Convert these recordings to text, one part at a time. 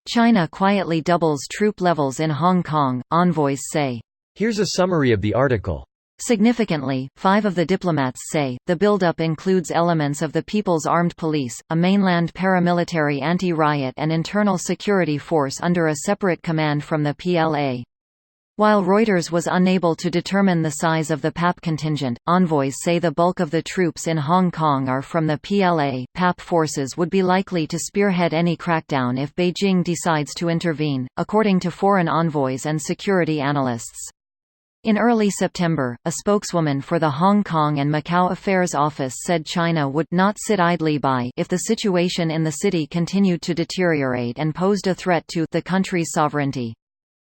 China quietly doubles troop levels in Hong Kong, envoys say. Here's a summary of the article. Significantly, 5 of the diplomats say, the buildup includes elements of the People's Armed Police, a mainland paramilitary anti-riot and internal security force under a separate command from the PLA. While Reuters was unable to determine the size of the PAP contingent, envoys say the bulk of the troops in Hong Kong are from the PLA. PAP forces would be likely to spearhead any crackdown if Beijing decides to intervene, according to foreign envoys and security analysts. In early September, a spokeswoman for the Hong Kong and Macau Affairs Office said China would not sit idly by if the situation in the city continued to deteriorate and posed a threat to the country's sovereignty.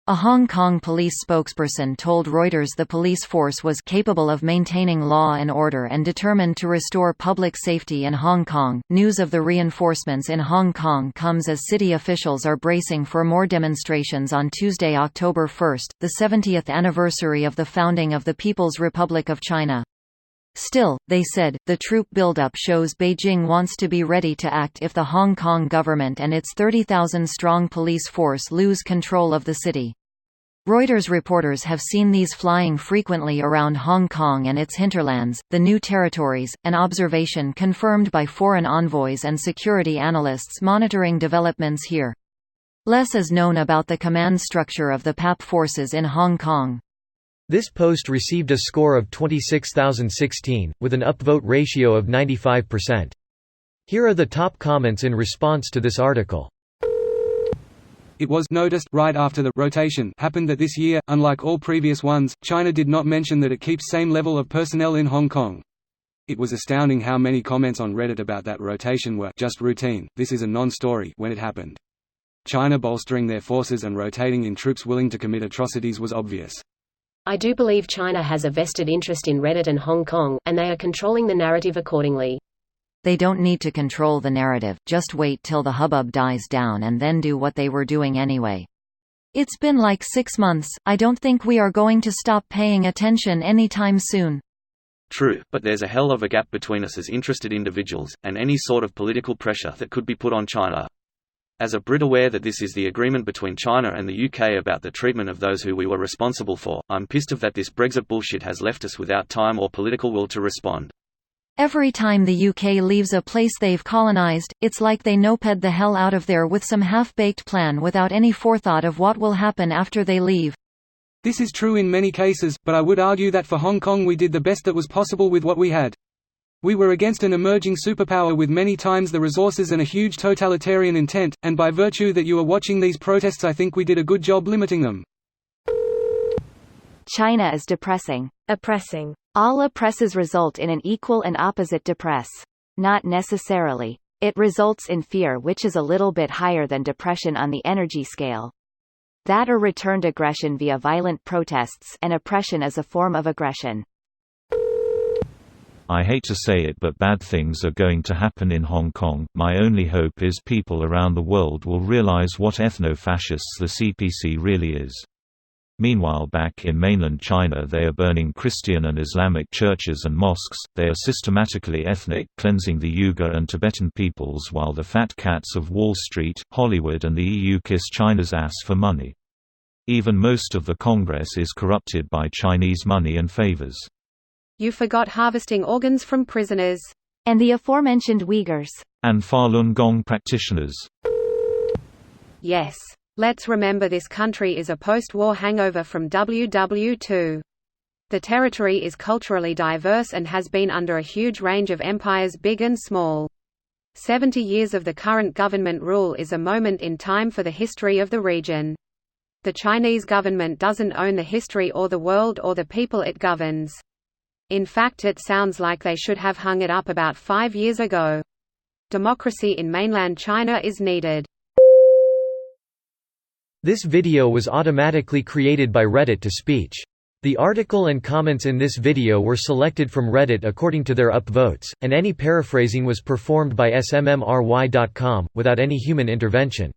A Hong Kong police spokesperson told Reuters the police force was capable of maintaining law and order and determined to restore public safety in Hong Kong. News of the reinforcements in Hong Kong comes as city officials are bracing for more demonstrations on Tuesday, October 1, the 70th anniversary of the founding of the People's Republic of China. Still, they said, the troop buildup shows Beijing wants to be ready to act if the Hong Kong government and its 30,000-strong police force lose control of the city. Reuters reporters have seen these flying frequently around Hong Kong and its hinterlands, the new territories, an observation confirmed by foreign envoys and security analysts monitoring developments here. Less is known about the command structure of the PAP forces in Hong Kong. This post received a score of 26,016, with an upvote ratio of 95%. Here are the top comments in response to this article. It was noticed right after the rotation happened that this year, unlike all previous ones, China did not mention that it keeps same level of personnel in Hong Kong. It was astounding how many comments on Reddit about that rotation were just routine, this is a non-story when it happened. China bolstering their forces and rotating in troops willing to commit atrocities was obvious. I do believe China has a vested interest in Reddit and Hong Kong, and they are controlling the narrative accordingly. They don't need to control the narrative, just wait till the hubbub dies down and then do what they were doing anyway. It's been like 6 months, I don't think we are going to stop paying attention anytime soon. True, but there's a hell of a gap between us as interested individuals, and any sort of political pressure that could be put on China. As a Brit aware that this is the agreement between China and the UK about the treatment of those who we were responsible for, I'm pissed off that this Brexit bullshit has left us without time or political will to respond. Every time the UK leaves a place they've colonized, it's like they noped the hell out of there with some half-baked plan without any forethought of what will happen after they leave. This is true in many cases, but I would argue that for Hong Kong we did the best that was possible with what we had. We were against an emerging superpower with many times the resources and a huge totalitarian intent, and by virtue that you are watching these protests I think we did a good job limiting them. China is depressing. Oppressing. All oppresses result in an equal and opposite depress. Not necessarily. It results in fear, which is a little bit higher than depression on the energy scale. That or returned aggression via violent protests, and oppression is a form of aggression. I hate to say it, but bad things are going to happen in Hong Kong. My only hope is people around the world will realize what ethno-fascists the CPC really is. Meanwhile, back in mainland China they are burning Christian and Islamic churches and mosques, they are systematically ethnic cleansing the Uyghur and Tibetan peoples while the fat cats of Wall Street, Hollywood and the EU kiss China's ass for money. Even most of the Congress is corrupted by Chinese money and favors. You forgot harvesting organs from prisoners. And the aforementioned Uyghurs. And Falun Gong practitioners. Yes. Let's remember this country is a post-war hangover from WW2. The territory is culturally diverse and has been under a huge range of empires, big and small. 70 years of the current government rule is a moment in time for the history of the region. The Chinese government doesn't own the history or the world or the people it governs. In fact, it sounds like they should have hung it up about 5 years ago. Democracy in mainland China is needed. This video was automatically created by Reddit to speech. The article and comments in this video were selected from Reddit according to their upvotes, and any paraphrasing was performed by smmry.com, without any human intervention.